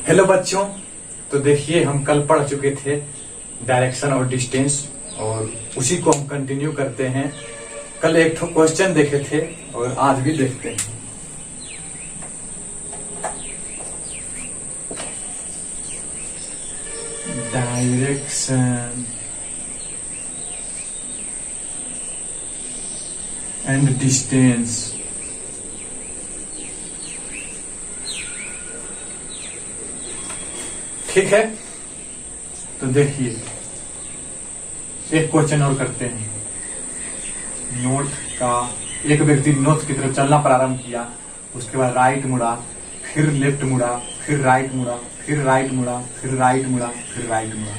Hello बच्चों, तो देखिए हम कल पढ़ चुके थे डायरेक्शन और डिस्टेंस और उसी को हम कंटिन्यू करते हैं। कल एक ठो क्वेश्चन देखे थे और आज भी देखते हैं। Direction and distance. ठीक है, तो देखिए एक क्वेश्चन और करते हैं। नॉर्थ का एक व्यक्ति नॉर्थ की तरफ चलना प्रारंभ किया, उसके बाद राइट मुड़ा, फिर लेफ्ट मुड़ा, फिर राइट मुड़ा, फिर राइट मुड़ा, फिर राइट मुड़ा, फिर राइट मुड़ा।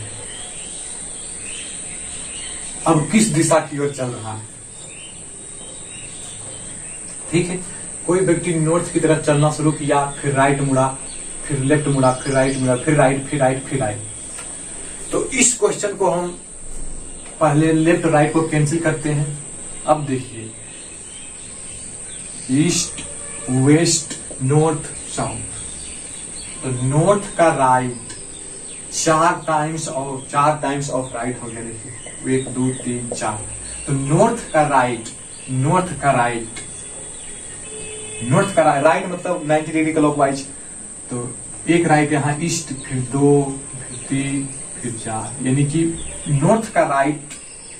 अब किस दिशा की ओर चल रहा है? ठीक है, कोई व्यक्ति नॉर्थ की तरफ चलना शुरू किया, फिर राइट मुड़ा, फिर लेफ्ट मुड़ा, फिर राइट मुड़ा, फिर राइट, फिर राइट, फिर राइट। तो इस क्वेश्चन को हम पहले लेफ्ट राइट को कैंसिल करते हैं। अब देखिए ईस्ट, वेस्ट, नॉर्थ, साउथ। तो नॉर्थ का राइट चार टाइम्स ऑफ राइट हो गया। देखिए 1 2 3 4। तो नॉर्थ का राइट मतलब 90 डिग्री क्लॉकवाइज। तो एक राइट यहाँ ईस्ट, फिर 2, फिर 3, फिर 4, यानी कि नॉर्थ का राइट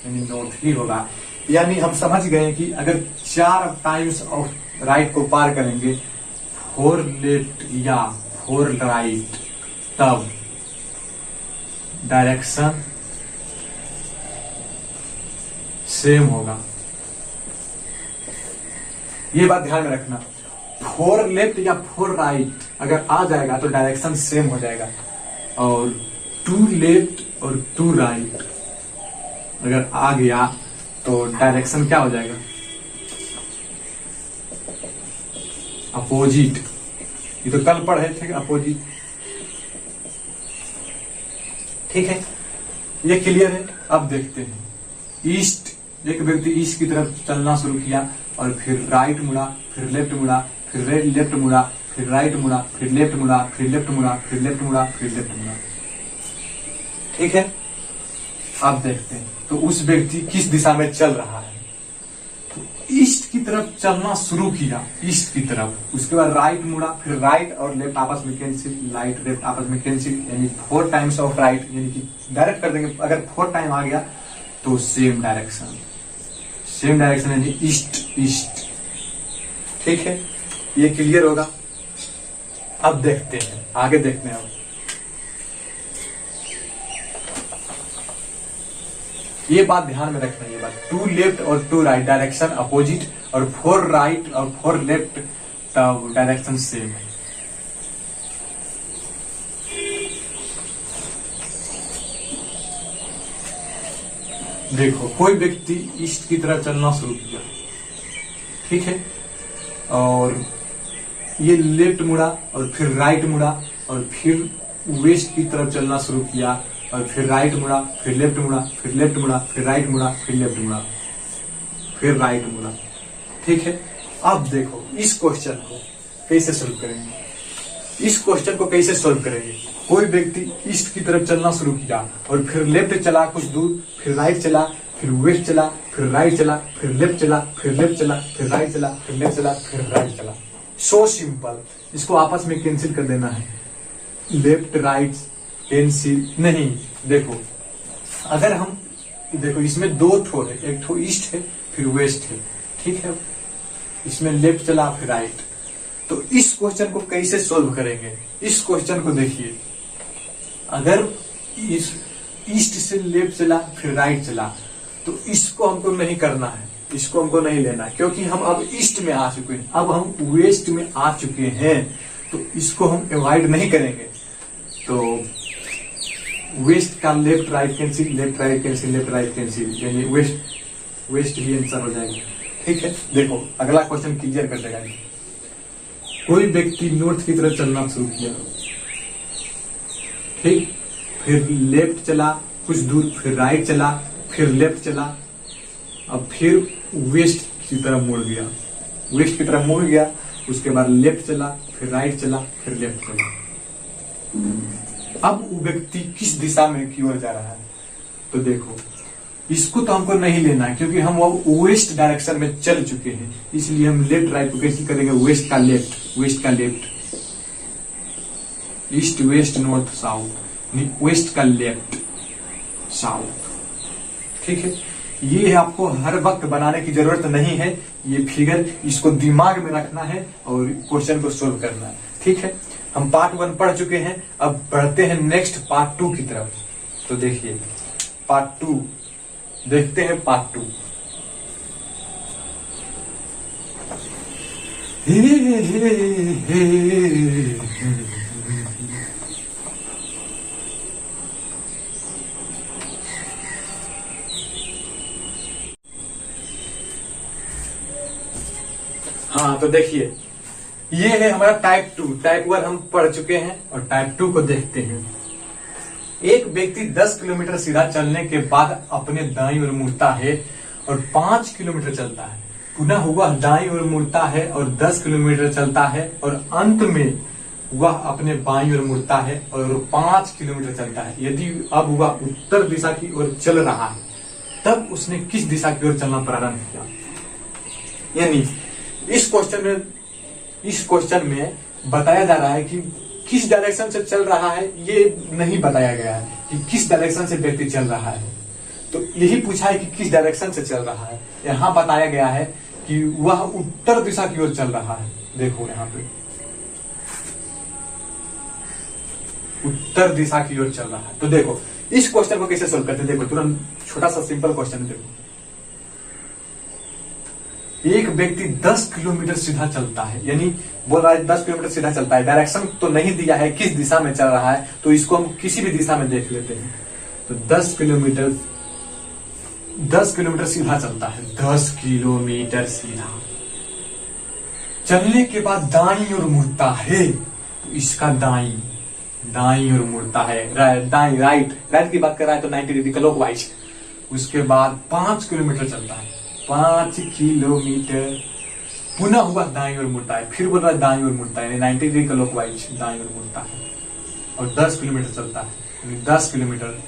यानी नॉर्थ ही होगा। यानी हम समझ गए कि अगर 4 टाइम्स ऑफ राइट को पार करेंगे, 4 लेफ्ट या 4 राइट, तब डायरेक्शन सेम होगा। ये बात ध्यान में रखना। 4 लेफ्ट या 4 राइट अगर आ जाएगा तो डायरेक्शन सेम हो जाएगा, और 2 लेफ्ट और 2 राइट अगर आ गया तो डायरेक्शन क्या हो जाएगा? अपोजिट। ये तो कल पढ़े थे अपोजिट। ठीक है, ये क्लियर है। अब देखते हैं ईस्ट। एक व्यक्ति ईस्ट की तरफ चलना शुरू किया और फिर राइट मुड़ा, फिर लेफ्ट मुड़ा, फिर लेफ्ट मुड़ा, फिर राइट मुड़ा, फिर लेफ्ट मुड़ा, फिर लेफ्ट मुड़ा, फिर लेफ्ट मुड़ा, फिर लेफ्ट मुड़ा। ठीक है, अब देखते हैं तो उस व्यक्ति किस दिशा में चल रहा है। तो ईस्ट की तरफ चलना शुरू किया, ईस्ट की तरफ, उसके बाद राइट मुड़ा, फिर राइट और लेफ्ट आपस में कैंसिल, राइट लेफ्ट आपस में कैंसिल, यानी 4 टाइम्स ऑफ राइट, यानी कि डायरेक्ट कर देंगे। अगर 4 टाइम आ गया तो सेम डायरेक्शन यानी ईस्ट ईस्ट। ठीक है, ये क्लियर होगा। अब देखते हैं, आगे देखते हैं। अब ये बात ध्यान में रखना, ये बात 2 लेफ्ट और 2 राइट डायरेक्शन अपोजिट, और 4 राइट और 4 लेफ्ट तब डायरेक्शन सेम है। देखो कोई व्यक्ति ईस्ट की तरफ चलना शुरू किया, ठीक है, और ये लेफ्ट मुड़ा और फिर राइट मुड़ा, और फिर वेस्ट की तरफ चलना शुरू किया और फिर राइट मुड़ा, फिर लेफ्ट मुड़ा, फिर लेफ्ट मुड़ा, फिर राइट मुड़ा, फिर लेफ्ट मुड़ा, फिर राइट मुड़ा। ठीक है, अब देखो इस क्वेश्चन को कैसे सोल्व करेंगे। कोई व्यक्ति ईस्ट की तरफ चलना शुरू किया और फिर लेफ्ट चला कुछ दूर, फिर राइट चला, फिर वेस्ट चला, फिर राइट चला, फिर लेफ्ट चला, फिर लेफ्ट चला, फिर राइट चला, फिर लेफ्ट चला, फिर राइट चला। So simple. इसको आपस में कैंसिल कर देना है। लेफ्ट राइट कैंसिल नहीं। देखो अगर हम देखो इसमें 2 ठो है, एक ठो ईस्ट है फिर वेस्ट है। ठीक है, इसमें लेफ्ट चला फिर राइट। तो इस क्वेश्चन को कैसे सोल्व करेंगे? इस क्वेश्चन को देखिए, अगर इस ईस्ट से लेफ्ट चला फिर राइट चला तो इसको हमको नहीं करना है, इसको हमको नहीं लेना, क्योंकि हम अब ईस्ट में आ चुके हैं, अब हम वेस्ट में आ चुके हैं, तो इसको हम अवॉइड नहीं करेंगे। तो वेस्ट का left right cancel, left right cancel, left right cancel, यानी वेस्ट ही आंसर हो जाएगा। ठीक है, देखो अगला क्वेश्चन क्लियर कर देगा। कोई व्यक्ति नॉर्थ की तरफ चलना शुरू किया, ठीक, फिर लेफ्ट चला कुछ दूर, फिर राइट चला, फिर लेफ्ट चला, अब फिर वेस्ट की तरफ मुड़ गया, उसके बाद लेफ्ट चला, फिर राइट चला, फिर लेफ्ट चला। अब वो व्यक्ति किस दिशा में की ओर जा रहा है। तो देखो, इसको तो हमको नहीं लेना है क्योंकि हम अब वेस्ट डायरेक्शन में चल चुके हैं, इसलिए हम लेफ्ट राइट को कैसे करेंगे, वेस्ट का लेफ्ट, वेस्ट का left, east west north south, west का लेफ्ट साउथ। ठीक है, ये आपको हर वक्त बनाने की जरूरत नहीं है, ये फिगर इसको दिमाग में रखना है और क्वेश्चन को सोल्व करना है। ठीक है, हम पार्ट 1 पढ़ चुके हैं, अब बढ़ते हैं नेक्स्ट पार्ट 2 की तरफ। तो देखिए पार्ट 2 देखते हैं, पार्ट 2। हाँ, तो देखिए ये है हमारा टाइप 2। टाइप 1 हम पढ़ चुके हैं और टाइप 2 को देखते हैं। एक व्यक्ति 10 किलोमीटर सीधा चलने के बाद अपने दाईं ओर मुड़ता है और 5 किलोमीटर चलता है, पुनः वह दाईं ओर मुड़ता है और 10 किलोमीटर चलता है और अंत में वह अपने बाईं ओर मुड़ता है और 5 किलोमीटर चलता है। यदि अब वह उत्तर दिशा की ओर चल रहा है तब उसने किस दिशा की ओर चलना प्रारंभ किया। यानी इस क्वेश्चन में बताया जा रहा है कि किस डायरेक्शन से चल रहा है, ये नहीं बताया गया है कि किस डायरेक्शन से व्यक्ति चल रहा है। तो यही पूछा है कि किस डायरेक्शन से चल रहा है। यहाँ बताया गया है कि वह उत्तर दिशा की ओर चल रहा है। देखो यहाँ पे उत्तर दिशा की ओर चल रहा है। तो देखो इस क्वेश्चन को कैसे सोल्व करते हैं। देखो तुरंत छोटा सा सिंपल क्वेश्चन है। देखो एक व्यक्ति 10 किलोमीटर सीधा चलता है, यानी बोल रहा है 10 किलोमीटर सीधा चलता है, डायरेक्शन तो नहीं दिया है किस दिशा में चल रहा है, तो इसको हम किसी भी दिशा में देख लेते हैं। तो 10 किलोमीटर सीधा चलता है, 10 किलोमीटर सीधा चलने के बाद दाईं ओर मुड़ता है, तो इसका दाईं ओर मुड़ता है, दाईं राइट की बात कर रहा है तो 90 डिग्री क्लॉकवाइज। उसके बाद 5 किलोमीटर चलता है, 5 किलोमीटर, पुनः हुआ दाईं ओर मुड़ता है, फिर बोल रहा है दाईं ओर मुड़ता है, 90 डिग्री क्लॉकवाइज दाईं ओर मुड़ता है और 10 किलोमीटर चलता है, 10 किलोमीटर।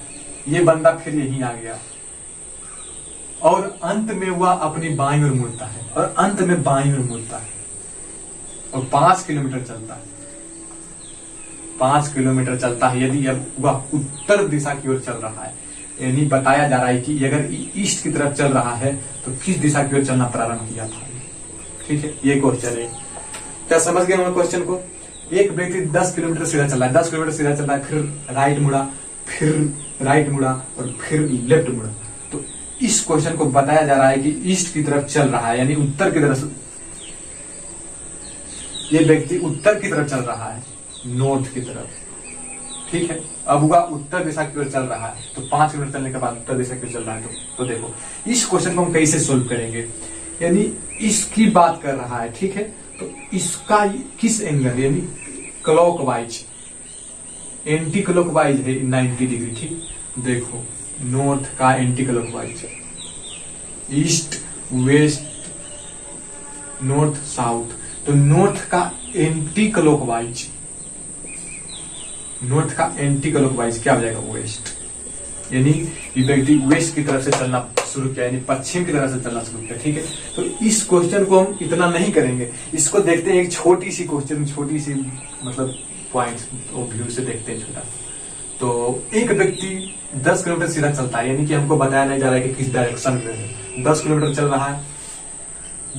ये बंदा फिर यहीं आ गया और अंत में वह अपनी बाईं ओर मुड़ता है और अंत में बाईं ओर मुड़ता है और 5 किलोमीटर चलता है, 5 किलोमीटर चलता है। यदि अब वह उत्तर दिशा की ओर चल रहा है, यानी बताया जा रहा है कि अगर ईस्ट की तरफ चल रहा है तो किस दिशा की ओर चलना प्रारंभ किया था। ठीक है, ये क्वेश्चन है। क्या समझ गए हम क्वेश्चन को। एक व्यक्ति 10 किलोमीटर सीधा चल रहा है, 10 किलोमीटर सीधा चल रहा है, फिर राइट मुड़ा, फिर राइट मुड़ा और फिर लेफ्ट मुड़ा। तो इस क्वेश्चन को बताया जा रहा है कि ईस्ट की तरफ चल रहा है, यानी उत्तर की तरफ, ये व्यक्ति उत्तर की तरफ चल रहा है, नॉर्थ की तरफ। ठीक है, अब वह उत्तर दिशा की ओर चल रहा है, तो 5 किलोमीटर चलने के बाद उत्तर दिशा की ओर चल रहा है। तो देखो इस क्वेश्चन को हम कैसे सोल्व करेंगे। यानी इसकी बात कर रहा है, ठीक है, तो इसका किस एंगल, यानी क्लॉकवाइज, एंटी क्लॉकवाइज है 90 डिग्री। ठीक, देखो नॉर्थ का anti clockwise, east west north south, तो नॉर्थ का एंटी क्लॉकवाइज, नॉर्थ का एंटी क्लॉकवाइज क्या हो जाएगा, वेस्ट। यानी ये व्यक्ति वेस्ट की तरफ से चलना शुरू किया, यानी पश्चिम की तरफ से चलना शुरू किया। ठीक है, तो इस क्वेश्चन को हम इतना नहीं करेंगे, इसको देखते हैं एक छोटी सी क्वेश्चन, छोटी सी मतलब पॉइंट्स व्यू से देखते हैं छोटा। तो एक व्यक्ति 10 किलोमीटर सीधा चलता है, यानी कि हमको बताया नहीं जा रहा है कि किस डायरेक्शन में है। 10 किलोमीटर चल रहा है,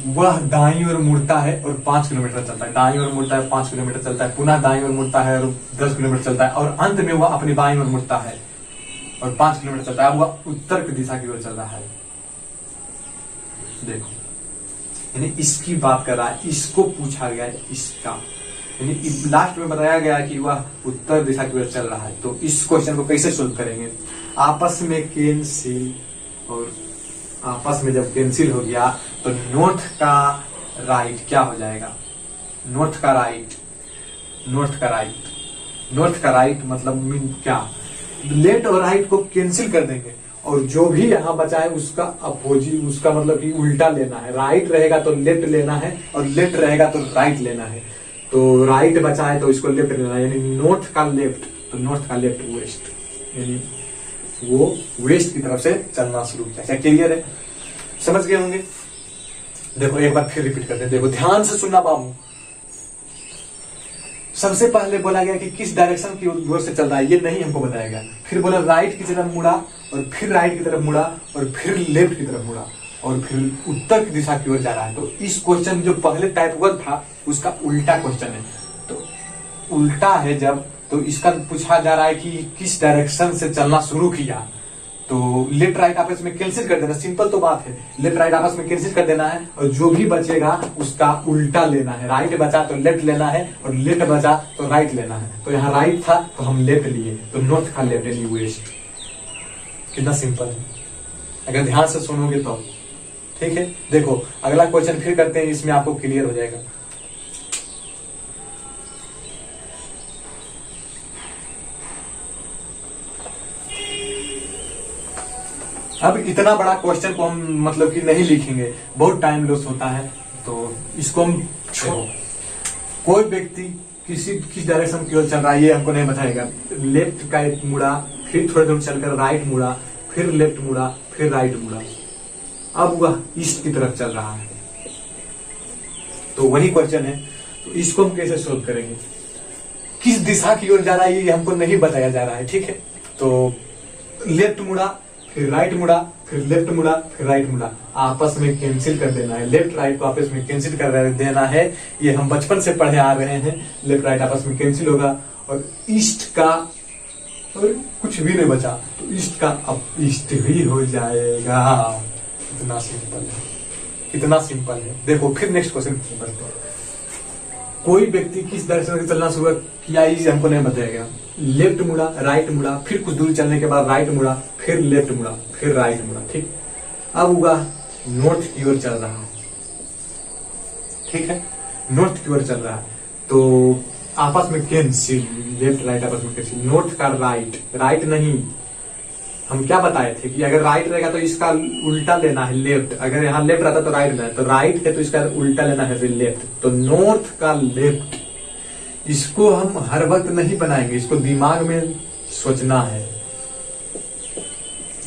वह दाईं ओर मुड़ता है और 5 किलोमीटर चलता है, दाईं ओर मुड़ता है 5 किलोमीटर चलता है, पुनः दाईं ओर मुड़ता है और 10 किलोमीटर चलता है और अंत में वह अपनी बाईं ओर मुड़ता है और 5 किलोमीटर चलता है। अब वह उत्तर की दिशा की ओर चल रहा है। देखो, यानी इसकी बात कर रहा है, इसको पूछा गया है, इसका, यानी लास्ट में बताया गया कि वह उत्तर दिशा की ओर चल रहा है। तो इस क्वेश्चन को कैसे सोल्व करेंगे। आपस में कैंसिल, और आपस में जब कैंसिल हो गया तो नॉर्थ का राइट क्या हो जाएगा, नॉर्थ का राइट, नॉर्थ का राइट, नॉर्थ का राइट मतलब मीन क्या, लेफ्ट और राइट को कैंसिल कर देंगे और जो भी यहाँ बचा है उसका अपोजिट, उसका मतलब कि उल्टा लेना है। राइट रहेगा तो लेफ्ट लेना है और लेफ्ट रहेगा तो राइट लेना है। तो राइट बचा है तो इसको लेफ्ट लेना है, यानी नॉर्थ का लेफ्ट, तो नॉर्थ का लेफ्ट वेस्ट, यानी वो वेस्ट की तरफ से चलना शुरू किया। क्या क्लियर है? समझ गए होंगे? देखो एक बार फिर रिपीट करते हैं, देखो ध्यान से सुनना बाबू। सबसे पहले बोला गया कि किस डायरेक्शन की ओर से चल रहा है, ये नहीं हमको बताया गया। फिर बोला राइट की तरफ मुड़ा, और फिर राइट की तरफ मुड़ा, और फिर लेफ्ट की तरफ मुड़ा, और फिर उत्तर की दिशा की ओर जा रहा है। तो इस क्वेश्चन जो पहले टाइप 1 था उसका उल्टा क्वेश्चन है। तो उल्टा है जब, तो इसका पूछा जा रहा है कि किस डायरेक्शन से चलना शुरू किया। तो लेफ्ट राइट आपस में कैंसिल कर देना, सिंपल तो बात है। लेफ्ट राइट आपस में कैंसिल कर देना है, और जो भी बचेगा उसका उल्टा लेना है। राइट बचा तो लेफ्ट लेना है, और लेफ्ट बचा तो राइट लेना है। तो यहाँ राइट था तो हम लेफ्ट लिए, तो नॉर्थ का लेफ्ट यानी वेस्ट। कितना सिंपल है, अगर ध्यान से सुनोगे तो। ठीक है, देखो अगला क्वेश्चन फिर करते हैं, इसमें आपको क्लियर हो जाएगा। अब इतना बड़ा क्वेश्चन को हम मतलब कि नहीं लिखेंगे, बहुत टाइम लॉस होता है, तो इसको हम छोड़ो। कोई व्यक्ति किस डायरेक्शन की ओर चल रहा है ये हमको नहीं बताएगा। लेफ्ट का एक मुड़ा, फिर थोड़ा दूर चलकर राइट मुड़ा, फिर लेफ्ट मुड़ा, फिर राइट मुड़ा। अब वह ईस्ट की तरफ चल रहा है, तो वही क्वेश्चन है। तो इसको हम कैसे सोल्व करेंगे? किस दिशा की ओर जा रहा है ये हमको नहीं बताया जा रहा है। ठीक है, तो लेफ्ट मुड़ा, फिर राइट मुड़ा, फिर लेफ्ट मुड़ा, फिर राइट मुड़ा, आपस में कैंसिल कर देना है। लेफ्ट राइट को आपस में कैंसिल कर देना है, ये हम बचपन से पढ़े आ रहे हैं। लेफ्ट राइट आपस में कैंसिल होगा, और ईस्ट का और कुछ भी नहीं बचा, तो ईस्ट का अब ईस्ट ही हो जाएगा। इतना सिंपल है, इतना सिंपल है। देखो फिर नेक्स्ट क्वेश्चन बढ़ते हैं। कोई व्यक्ति किस डायरेक्शन से चलना शुरू किया ये हमको नहीं बताया गया। लेफ्ट मुड़ा, राइट मुड़ा, फिर कुछ दूरी चलने के बाद राइट मुड़ा, फिर लेफ्ट मुड़ा, फिर राइट मुड़ा। ठीक, अब होगा नॉर्थ की ओर चल रहा है। ठीक है, नॉर्थ की ओर चल रहा है, तो आपस में कैंसिल, लेफ्ट राइट आपस में कैंसिल। नॉर्थ का राइट, राइट नहीं, हम क्या बताए थे कि अगर राइट रहेगा तो इसका उल्टा लेना है लेफ्ट, अगर यहाँ लेफ्ट रहता तो राइट लेना है, तो राइट है तो इसका उल्टा लेना है फिर लेफ्ट। तो नॉर्थ का लेफ्ट, इसको हम हर वक्त नहीं बनाएंगे, इसको दिमाग में सोचना है,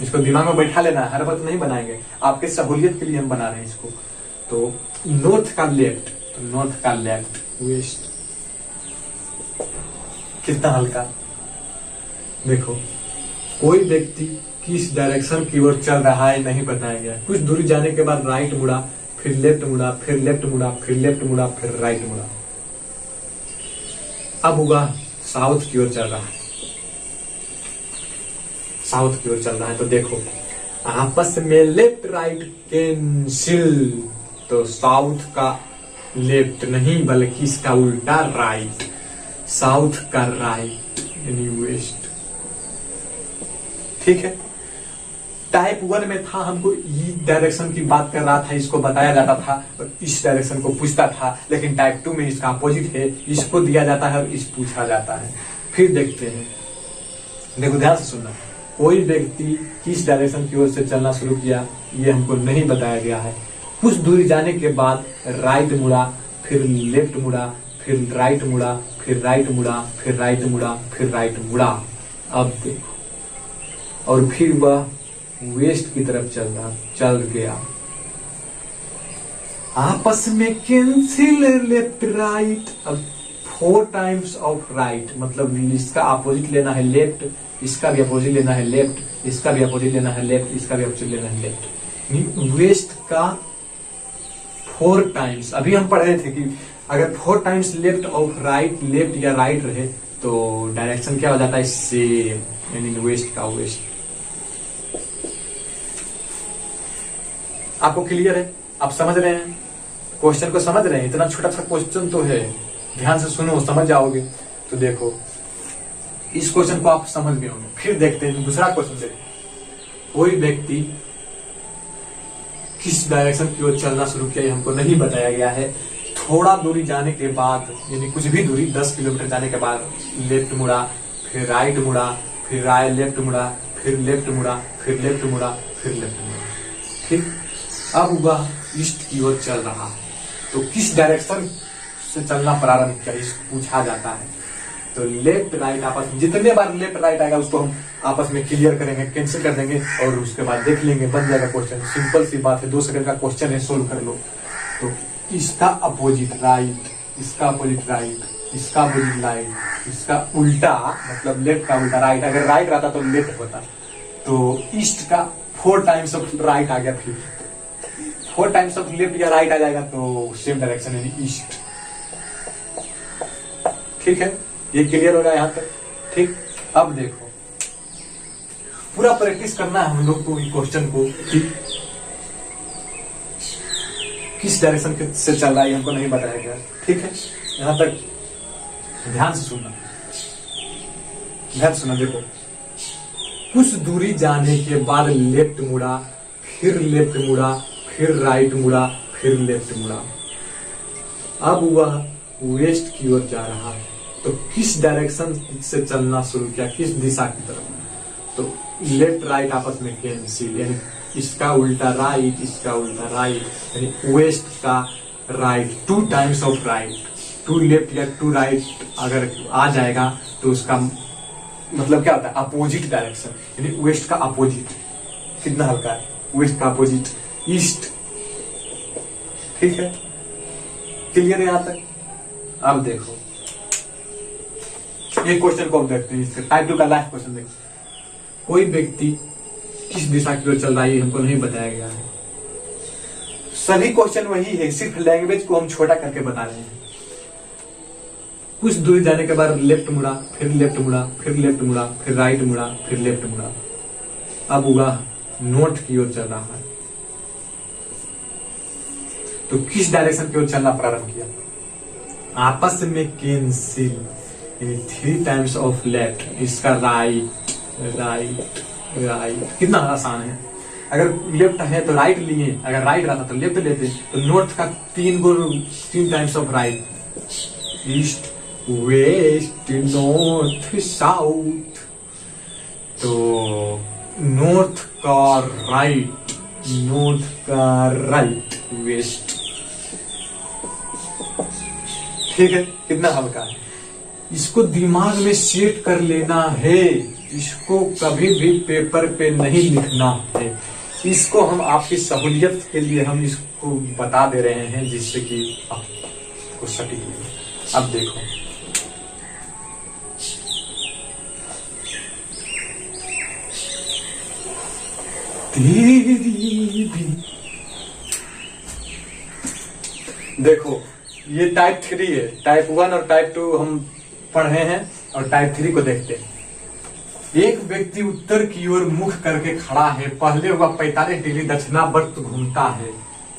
इसको दिमाग में बैठा लेना है, हर वक्त नहीं बनाएंगे, आपके सहूलियत के लिए हम बना रहे हैं इसको। तो नॉर्थ का लेफ्ट, तो नॉर्थ का लेफ्ट वेस्ट। कितना हल्का। देखो कोई व्यक्ति किस डायरेक्शन की ओर चल रहा है नहीं बताया गया। कुछ दूरी जाने के बाद राइट मुड़ा, फिर लेफ्ट मुड़ा, फिर लेफ्ट मुड़ा, फिर लेफ्ट मुड़ा, फिर राइट मुड़ा। अब होगा साउथ की ओर चल रहा है, साउथ की ओर चल रहा है। तो देखो आपस में लेफ्ट राइट कैंसिल, तो साउथ का लेफ्ट नहीं बल्कि इसका उल्टा राइट, साउथ का राइट यानी वेस्ट। ठीक है, टाइप 1 में था, हमको ई डायरेक्शन की बात कर रहा था, इसको बताया जाता था और इस डायरेक्शन को पूछता था। लेकिन टाइप 2 में इसका अपोजिट है, इसको दिया जाता है और इस पूछा जाता है। फिर देखते हैं, देखो ध्यान से सुनना। कोई व्यक्ति किस डायरेक्शन की ओर से चलना शुरू किया ये हमको नहीं बताया गया है। कुछ दूरी जाने के बाद राइट मुड़ा, फिर लेफ्ट मुड़ा, फिर राइट मुड़ा, फिर राइट मुड़ा, फिर राइट मुड़ा, फिर राइट मुड़ा। अब देखो, और फिर वह वेस्ट की तरफ चल गया। आपस में कैंसिल लेफ्ट राइट। अब 4 टाइम्स ऑफ राइट, मतलब इसका अपोजिट लेना है लेफ्ट, इसका भी अपोजिट लेना है लेफ्ट, इसका भी अपोजिट लेना है लेफ्ट, इसका भी अपोजिट लेना है लेफ्ट। वेस्ट का 4 टाइम्स। अभी हम पढ़ रहे थे कि अगर 4 times left of right, left या राइट रहे तो डायरेक्शन क्या हो जाता है, सेम, यानी वेस्ट का वेस्ट। आपको क्लियर है? आप समझ रहे हैं क्वेश्चन को? समझ रहे हैं? इतना छोटा सा क्वेश्चन तो है, ध्यान से सुनो, समझ जाओगे। तो देखो इस क्वेश्चन को आप समझ गए होंगे। फिर देखते हैं दूसरा क्वेश्चन देखते। कोई व्यक्ति किस डायरेक्शन की ओर चलना शुरू किया ये हमको नहीं बताया गया है। थोड़ा दूरी जाने के बाद, यानी कुछ भी दूरी 10 किलोमीटर जाने के बाद लेफ्ट मुड़ा, फिर राइट मुड़ा, फिर लेफ्ट मुड़ा, फिर लेफ्ट मुड़ा, फिर लेफ्ट मुड़ा, फिर लेफ्ट मुड़ा। ठीक, अब वह ईस्ट की ओर चल रहा है। तो किस डायरेक्शन से चलना प्रारंभ किया, इसको पूछा जाता है। तो लेफ्ट राइट आपस में जितने बार लेफ्ट राइट आएगा उसको हम आपस में क्लियर करेंगे, कैंसिल कर देंगे और उसके बाद देख लेंगे, बन जाएगा क्वेश्चन। सिंपल सी बात है, 2 सेकंड का क्वेश्चन है, सोल्व कर लो। तो इसका अपोजिट राइट, इसका अपोजिट राइट, इसका अपोजिट राइट, इसका उल्टा मतलब लेफ्ट का उल्टा राइट। अगर राइट रहता तो लेफ्ट होता। तो ईस्ट का 4 टाइम्स ऑफ राइट आ गया, फिर 4 टाइम्स ऑफ लेफ्ट या राइट आ जाएगा तो सेम डायरेक्शन यानी ईस्ट। ठीक है, ये क्लियर होगा यहां तक। ठीक, अब देखो पूरा प्रैक्टिस करना है हम लोग को क्वेश्चन को कि किस डायरेक्शन से चल रहा है हमको नहीं बताया गया। ठीक है, यहां तक ध्यान से सुनना, ध्यान से सुनना। देखो कुछ दूरी जाने के बाद लेफ्ट मुड़ा, फिर लेफ्ट मुड़ा, फिर राइट मुड़ा, फिर लेफ्ट मुड़ा। अब वह वेस्ट की ओर जा रहा है। तो किस डायरेक्शन से चलना शुरू किया, किस दिशा की तरफ? तो लेफ्ट राइट आपस में कैंसिल, यानी इसका उल्टा राइट, इसका उल्टा राइट, यानी वेस्ट का right, 2 times of right. 2 left या 2 राइट अगर आ जाएगा तो उसका मतलब क्या होता है? अपोजिट डायरेक्शन, यानी वेस्ट का अपोजिट। कितना हल्का है, वेस्ट का अपोजिट ईस्ट। ठीक है, क्लियर है यहां तक? अब देखो एक क्वेश्चन को देखते हैं, इससे टाइप 2 का लास्ट क्वेश्चन देखते हैं। कोई व्यक्ति किस दिशा की ओर चल रहा है हमको नहीं बताया गया है। सभी क्वेश्चन वही है, सिर्फ लैंग्वेज को हम छोटा करके बता रहे हैं। कुछ दूरी जाने के बाद लेफ्ट मुड़ा, फिर लेफ्ट मुड़ा, फिर लेफ्ट मुड़ा, फिर राइट मुड़ा, फिर लेफ्ट मुड़ा। अब वह नॉर्थ की ओर चल रहा है। तो किस डायरेक्शन की ओर चलना प्रारंभ किया? आपस में कैंसिल, 3 टाइम्स ऑफ लेफ्ट, इसका राइट राइट राइट। कितना आसान है, अगर लेफ्ट है तो राइट लिए, अगर राइट रहता तो लेफ्ट लेते। तो नॉर्थ का 3 times of right, east west north south. तो नॉर्थ का राइट, नॉर्थ का राइट, वेस्ट। ठीक है, कितना हल्का है। इसको दिमाग में सेट कर लेना है, इसको कभी भी पेपर पे नहीं लिखना है। इसको हम आपकी सहूलियत के लिए हम इसको बता दे रहे हैं, जिससे कि आपको सटीक लगे। अब देखो देखो ये टाइप 3 है, टाइप 1 और टाइप 2 हम पढ़े हैं और टाइप 3 को देखते हैं। एक व्यक्ति उत्तर की ओर मुख करके खड़ा है। पहले वह 45 डिग्री दक्षिणावर्त घूमता है,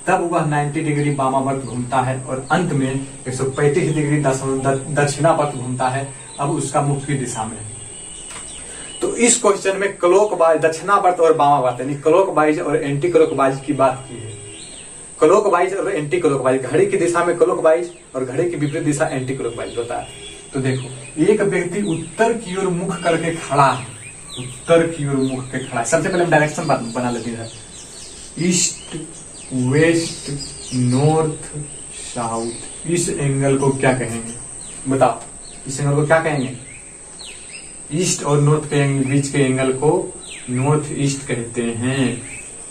तब वह 90 डिग्री वामावर्त घूमता है और अंत में 135 डिग्री दक्षिणावर्त घूमता है। अब उसका मुख की दिशा में है। तो इस क्वेश्चन में क्लॉकवाइज, दक्षिणावर्त और वामावर्त यानी क्लॉकवाइज और एंटी क्लॉकवाइज की बात की है। क्लॉकवाइज और एंटी क्लॉकवाइज, घड़ी की दिशा में क्लॉकवाइज और घड़ी की विपरीत दिशा एंटी क्लॉकवाइज होता है। तो देखो एक व्यक्ति उत्तर की ओर मुख करके खड़ा है, उत्तर की ओर मुख के खड़ा है। सबसे पहले हम डायरेक्शन बना लेते हैं, ईस्ट वेस्ट नॉर्थ साउथ। इस एंगल को क्या कहेंगे बताओ? इस एंगल को क्या कहेंगे? ईस्ट और नॉर्थ के बीच के एंगल को नॉर्थ ईस्ट कहते हैं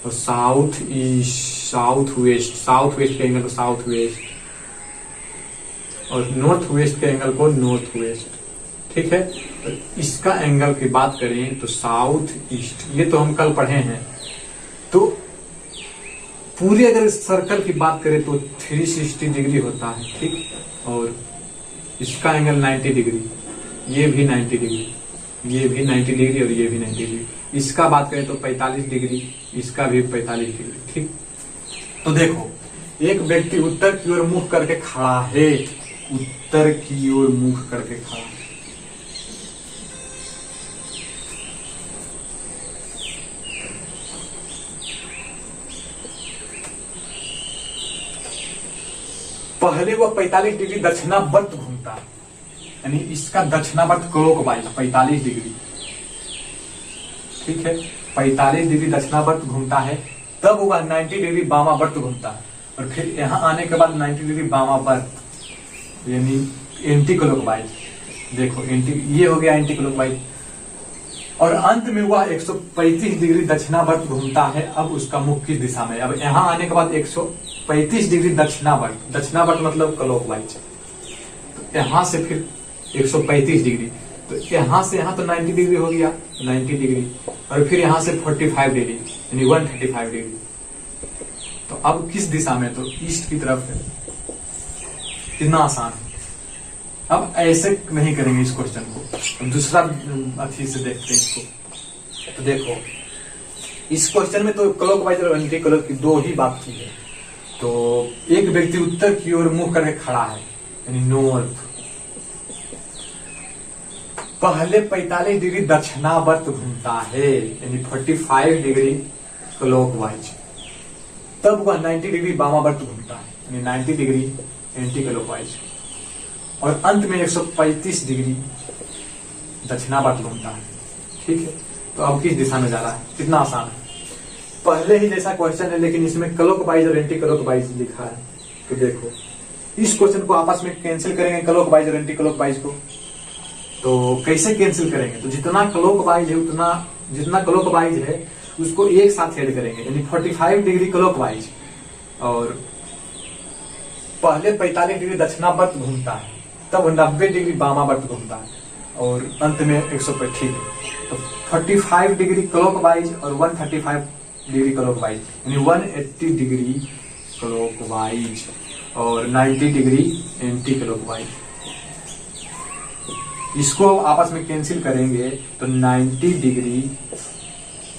और south east, south west, south west के एंगल को साउथ वेस्ट और नॉर्थ वेस्ट के एंगल को नॉर्थ वेस्ट। ठीक है, तो इसका एंगल की बात करें तो साउथ ईस्ट, ये तो हम कल पढ़े हैं। तो पूरे अगर सर्कल की बात करें तो 360 डिग्री होता है। ठीक, और इसका एंगल 90 डिग्री, ये भी 90 डिग्री, ये भी 90 डिग्री और ये भी 90 डिग्री। इसका बात करें तो 45 डिग्री, इसका भी 45 डिग्री। ठीक, तो देखो एक व्यक्ति उत्तर की ओर मुख करके खड़ा है, उत्तर की ओर मुख करके खड़ा है। पहले वह 45 डिग्री दक्षिणावर्त घूमता है, यानी इसका दक्षिणावर्त क्लॉकवाइज 45 डिग्री। ठीक है, 45 डिग्री दक्षिणावर्त घूमता है, तब वह 90 डिग्री वामावर्त घूमता है और फिर यहां आने के बाद 90 डिग्री वामावर्त। यानी एंटी क्लॉकवाइज। देखो ये हो गया एंटी क्लॉकवाइज। और अंत में वह 135 डिग्री दक्षिणावर्त घूमता है। अब उसका मुख किस दिशा में? अब यहाँ आने के बाद 135 डिग्री दक्षिणावर्त, दक्षिणावर्त मतलब क्लॉकवाइज। तो यहाँ से फिर 135 डिग्री, तो यहाँ से यहाँ तो 90 डिग्री हो गया, 90 डिग्री, और फिर यहाँ से 45 डिग्री यानी 135 डिग्री। तो अब किस दिशा में? तो ईस्ट की तरफ है। कितना आसान है। अब ऐसे नहीं करेंगे इस क्वेश्चन को, दूसरा अथी से देखते हैं इसको। तो देखो इस क्वेश्चन में तो क्लॉकवाइज और एंटी क्लॉक की दो ही बात की है। तो एक व्यक्ति उत्तर की ओर मुंह करके खड़ा है यानी नॉर्थ, पहले 45 डिग्री दक्षिणावर्त घूमता है यानी 45 डिग्री क्लॉकवाइज, तब वह 90 डिग्री वामावर्त घूमता है यानी 90 डिग्री एंटी क्लॉकवाइज, और अंत में 135 डिग्री दक्षिणावर्त घूमता है। ठीक है, तो अब किस दिशा में जा रहा है? कितना आसान है, पहले ही जैसा क्वेश्चन है, लेकिन इसमें क्लॉकवाइज और एंटी क्लॉकवाइज लिखा है। तो देखो इस क्वेश्चन को आपस में कैंसिल करेंगे, क्लॉकवाइज और एंटी क्लॉकवाइज को। तो कैसे कैंसिल करेंगे? तो जितना क्लॉकवाइज है जितना क्लॉकवाइज है उसको एक साथ ऐड करेंगे यानी 45 डिग्री क्लॉकवाइज, और पहले 45 डिग्री दक्षिणावर्त घूमता है, तब 90 डिग्री वामावर्त घूमता है, और अंत में 135। तो 45 डिग्री क्लॉकवाइज और 135 डिग्री क्लॉकवाइज यानी 180 डिग्री क्लॉकवाइज और 90 डिग्री एंटी क्लॉकवाइज। इसको आपस में कैंसिल करेंगे तो 90 डिग्री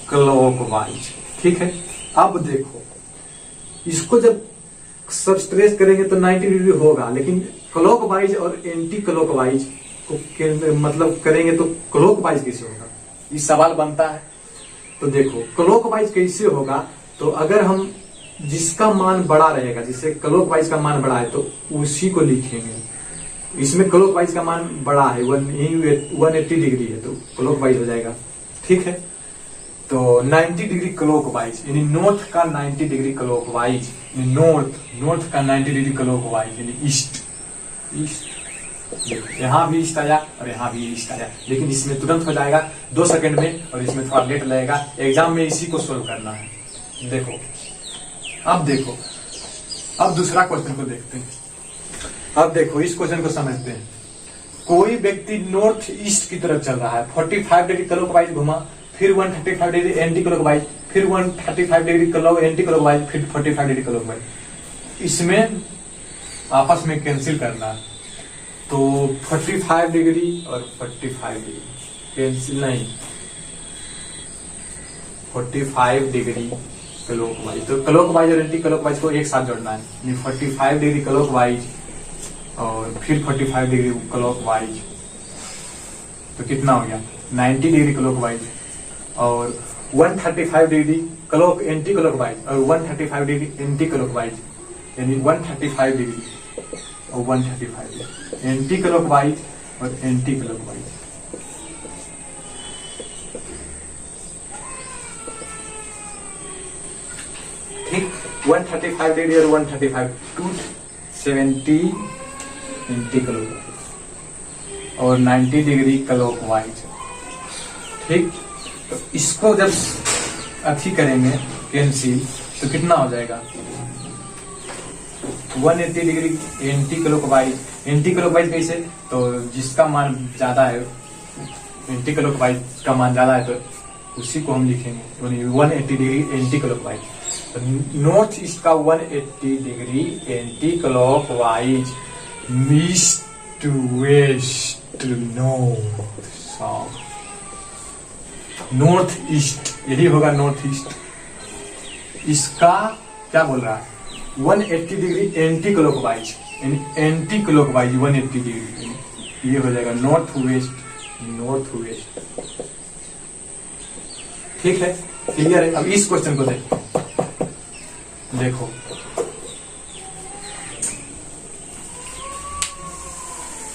क्लॉकवाइज। ठीक है, अब देखो इसको जब सबस्ट्रेस करेंगे तो 90 डिग्री होगा, लेकिन क्लॉकवाइज और एंटी क्लॉकवाइज को मतलब करेंगे तो क्लॉकवाइज कैसे होगा, ये सवाल बनता है। तो देखो क्लॉकवाइज कैसे होगा? तो अगर हम जिसका मान बड़ा रहेगा, जिससे क्लॉकवाइज का मान बड़ा है, तो उसी को लिखेंगे। इसमें क्लॉकवाइज का मान बड़ा है, 180 डिग्री है, तो क्लॉकवाइज हो जाएगा। ठीक है, तो 90 डिग्री क्लॉकवाइज यानी नॉर्थ का 90 डिग्री क्लॉकवाइज, नॉर्थ का 90 डिग्री क्लॉकवाइज यानी ईस्ट। यहाँ भी ईस्ट आया और यहाँ भी ईस्ट आया, लेकिन इसमें तुरंत हो जाएगा 2 सेकंड में, और इसमें थोड़ा लेट लगेगा। एग्जाम में इसी को सोल्व करना है। देखो अब दूसरा क्वेश्चन को देखते हैं। अब देखो इस क्वेश्चन को समझते हैं। कोई व्यक्ति नॉर्थ ईस्ट की तरफ चल रहा है, 45 डिग्री क्लॉकवाइज घुमा, फिर 135 डिग्री एंटी क्लॉकवाइज, फिर 135 डिग्री एंटी क्लॉकवाइज, फिर 45 डिग्री क्लॉकवाइज। इसमें आपस में कैंसिल करना है। तो 45 डिग्री और 45 डिग्री कैंसिल नहीं, 45 डिग्री क्लॉकवाइज, तो क्लॉकवाइज और एंटी क्लॉकवाइज को एक साथ जोड़ना है। 45 डिग्री क्लॉकवाइज और फिर 45 डिग्री क्लॉकवाइज, तो कितना हो गया 90 डिग्री क्लॉकवाइज, और 135 डिग्री एंटी क्लॉकवाइज और 135 डिग्री एंटी क्लॉकवाइज यानी 135 डिग्री और 135 डिग्री एंटी क्लॉकवाइज और एंटी क्लॉकवाइज। ठीक, 135 डिग्री और 135 270 एंटी क्लॉकवाइज और 90 डिग्री क्लॉकवाइज। ठीक, तो इसको जब अथी करेंगे कैंसिल तो कितना हो जाएगा 180 degree anti clockwise. Anti clockwise कैसे? तो जिसका मान ज्यादा है, एंटी क्लॉकवाइज का मान ज्यादा है, तो उसी को हम लिखेंगे 180 डिग्री एंटी क्लॉकवाइज। तो नॉर्थ ईस्ट का 180 degree anticlockwise, east to west, north south, north east, यही होगा नॉर्थ ईस्ट। इसका क्या बोल रहा है 180 degree anti clockwise, anti clockwise 180 degree, ये हो जाएगा नॉर्थ वेस्ट। ठीक है, क्लियर है। अब इस क्वेश्चन को देखो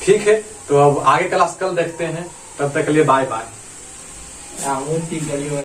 ठीक है, तो अब आगे क्लास कल देखते हैं। तब तक के लिए बाय बाय।